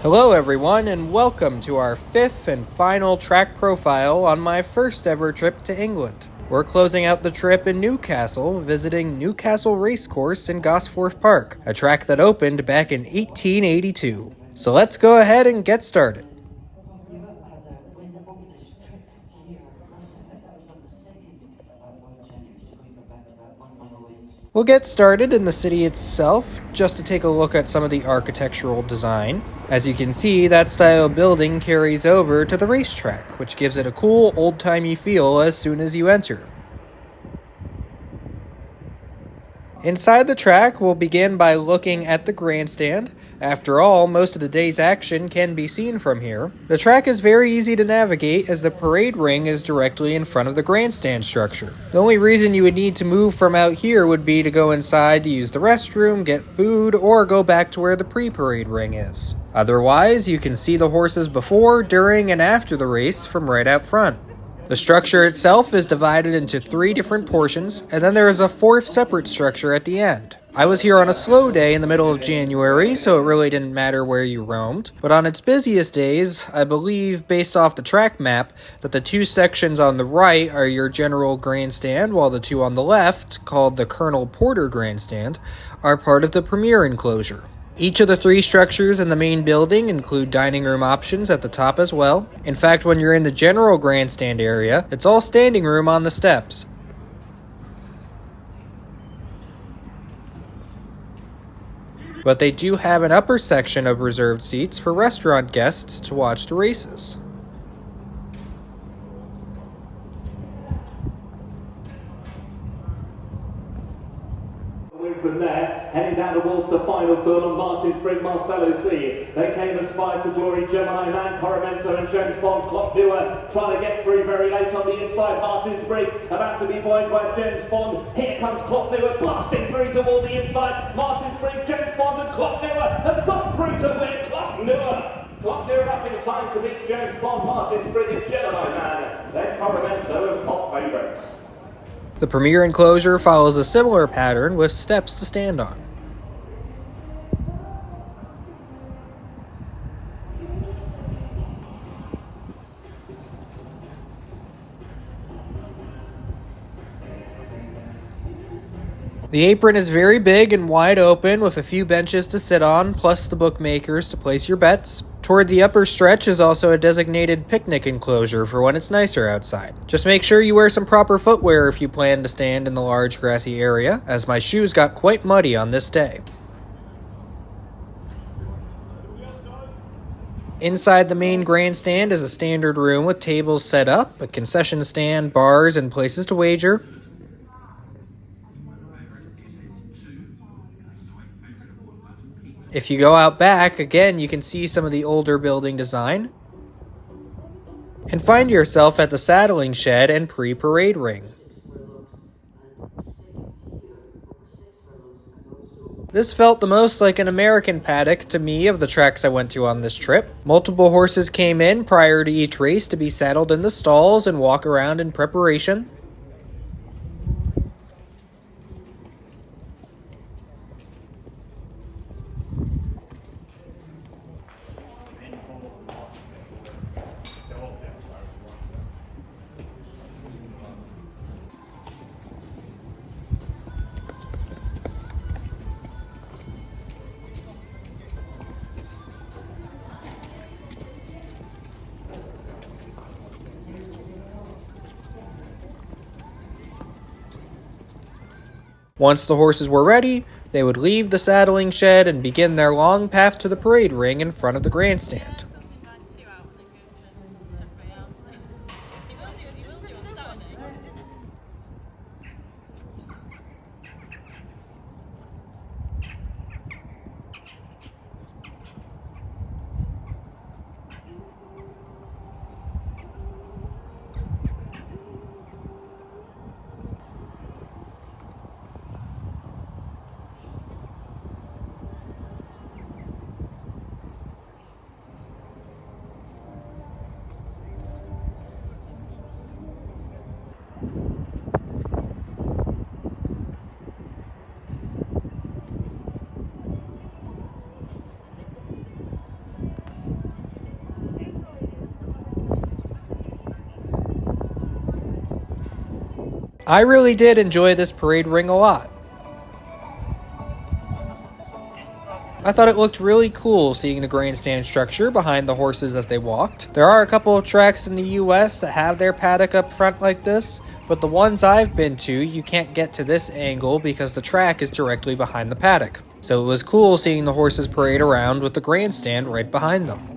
Hello everyone and welcome to our fifth and final track profile on my first ever trip to England. We're closing out the trip in Newcastle, visiting Newcastle Racecourse in Gosforth Park, a track that opened back in 1882. So let's go ahead and get started. We'll get started in the city itself, just to take a look at some of the architectural design. As you can see, that style of building carries over to the racetrack, which gives it a cool, old-timey feel as soon as you enter. Inside the track, we'll begin by looking at the Grandstand. After all, most of the day's action can be seen from here. The track is very easy to navigate as the parade ring is directly in front of the Grandstand structure. The only reason you would need to move from out here would be to go inside to use the restroom, get food, or go back to where the pre-parade ring is. Otherwise, you can see the horses before, during, and after the race from right out front. The structure itself is divided into 3 different portions, and then there is a 4th separate structure at the end. I was here on a slow day in the middle of January, so it really didn't matter where you roamed. But on its busiest days, I believe, based off the track map, that the 2 sections on the right are your general grandstand, while the 2 on the left, called the Colonel Porter Grandstand, are part of the premier enclosure. Each of the 3 structures in the main building include dining room options at the top as well. In fact, when you're in the general grandstand area, it's all standing room on the steps. But they do have an upper section of reserved seats for restaurant guests to watch the races. From there, heading down towards the final furlong, Martin's Brig, Marcelo C. Then came Aspire to Glory, Gemini Man, Coromento and James Bond. Clock Newer trying to get through very late on the inside. Martin's Brig about to be buoyed by James Bond. Here comes Clock Newer blasting through toward the inside. Martin's Brig, James Bond and Clock Newer has got through to win. Clock Newer up in time to beat James Bond, Martin's Brig and Gemini Man. Then Coromento and top favourites. The premier enclosure follows a similar pattern with steps to stand on. The apron is very big and wide open with a few benches to sit on, plus the bookmakers to place your bets. Toward the upper stretch is also a designated picnic enclosure for when it's nicer outside. Just make sure you wear some proper footwear if you plan to stand in the large grassy area, as my shoes got quite muddy on this day. Inside the main grandstand is a standard room with tables set up, a concession stand, bars, and places to wager. If you go out back, again, you can see some of the older building design and find yourself at the saddling shed and pre-parade ring. This felt the most like an American paddock to me of the tracks I went to on this trip. Multiple horses came in prior to each race to be saddled in the stalls and walk around in preparation. Once the horses were ready, they would leave the saddling shed and begin their long path to the parade ring in front of the grandstand. I really did enjoy this parade ring a lot. I thought it looked really cool seeing the grandstand structure behind the horses as they walked. There are a couple of tracks in the US that have their paddock up front like this, but the ones I've been to, you can't get to this angle because the track is directly behind the paddock. So it was cool seeing the horses parade around with the grandstand right behind them.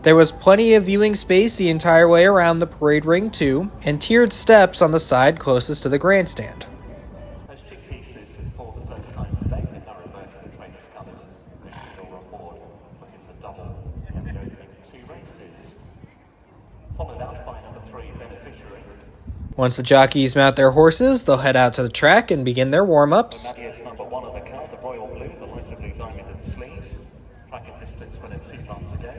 There was plenty of viewing space the entire way around the parade ring too, and tiered steps on the side closest to the grandstand. Those two pieces for the first time today for Durham and Trainers Colours. You're on board looking for double in the opening two races. Followed out by number 3, Beneficiary. Once the jockeys mount their horses, they'll head out to the track and begin their warm-ups. That is number 1 of the car, the royal blue, the lighter blue diamond and sleeves. Track and distance winner 2 months ago.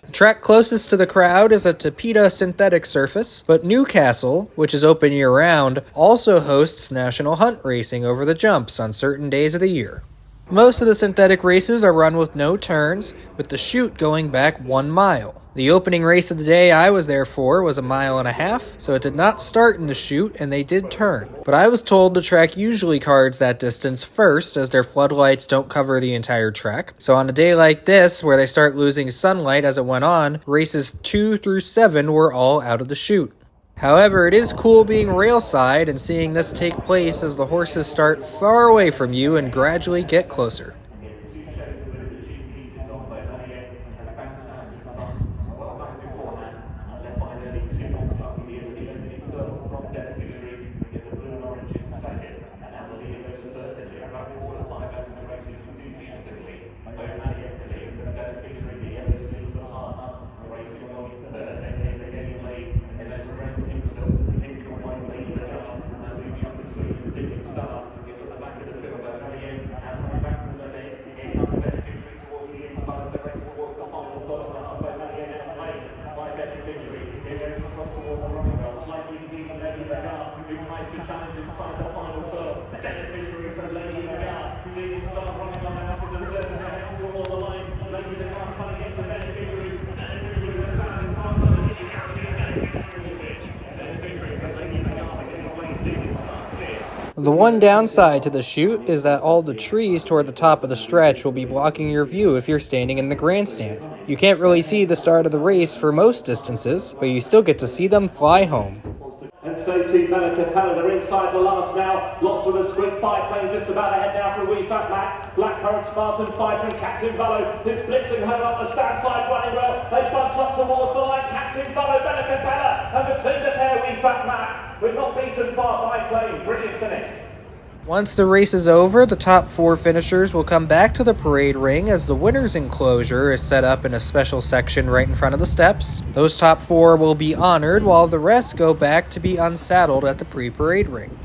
The track closest to the crowd is a Tapeta synthetic surface, but Newcastle, which is open year-round, also hosts national hunt racing over the jumps on certain days of the year. Most of the synthetic races are run with no turns, with the chute going back 1 mile. The opening race of the day I was there for was 1.5 miles, so it did not start in the chute and they did turn. But I was told the track usually cards that distance first as their floodlights don't cover the entire track. So on a day like this, where they start losing sunlight as it went on, races 2 through 7 were all out of the chute. However, it is cool being railside and seeing this take place as the horses start far away from you and gradually get closer. The one downside to the chute is that all the trees toward the top of the stretch will be blocking your view if you're standing in the grandstand. You can't really see the start of the race for most distances, but you still get to see them fly home. And so too Capella, they're inside the last now. Lots with a sprint biplane just about ahead now for a wee fat Mac. Blackcurrant, Spartan Fighter and Captain Vallow who's blitzing her up the stand side running well. They bunch up towards the line. Captain Vallow, Capella, and between the pair wee fat Mac. We've not beaten far biplane. Brilliant finish. Once the race is over, the top 4 finishers will come back to the parade ring as the winner's enclosure is set up in a special section right in front of the steps. Those top 4 will be honored while the rest go back to be unsaddled at the pre-parade ring.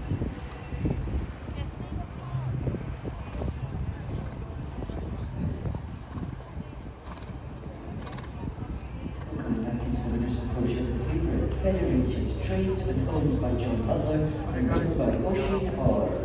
Coming back into the winner's enclosure, the favourite federated, trained and owned by John Butler and run by Oisin Orr.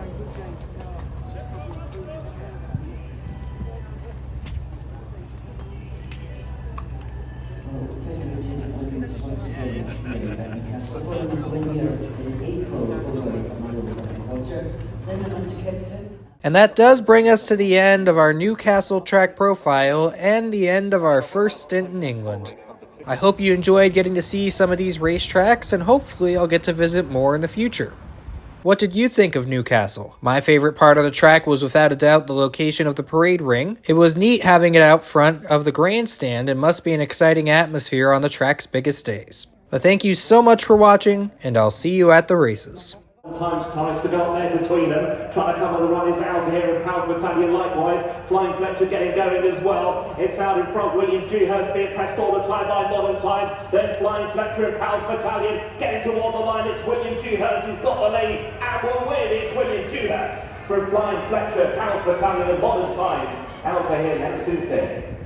Federated owners once again made by Newcastle following a winner in April over a mile and a quarter, then on to Kempton. And that does bring us to the end of our Newcastle track profile and the end of our first stint in England. I hope you enjoyed getting to see some of these racetracks, and hopefully I'll get to visit more in the future. What did you think of Newcastle? My favorite part of the track was without a doubt the location of the parade ring. It was neat having it out front of the grandstand and must be an exciting atmosphere on the track's biggest days. But thank you so much for watching, and I'll see you at the races. Times to go on there between them, trying to come with the run is out here, and Powell's Battalion likewise. Flying Fletcher getting going as well. It's out in front. William Dewhurst being pressed all the time by Modern Times. Then Flying Fletcher and Powell's Battalion getting toward the line. It's William Dewhurst who's got the lead, and will win. It's William Dewhurst from Flying Fletcher, Powell's Battalion and Modern Times. Out to here next in fifth.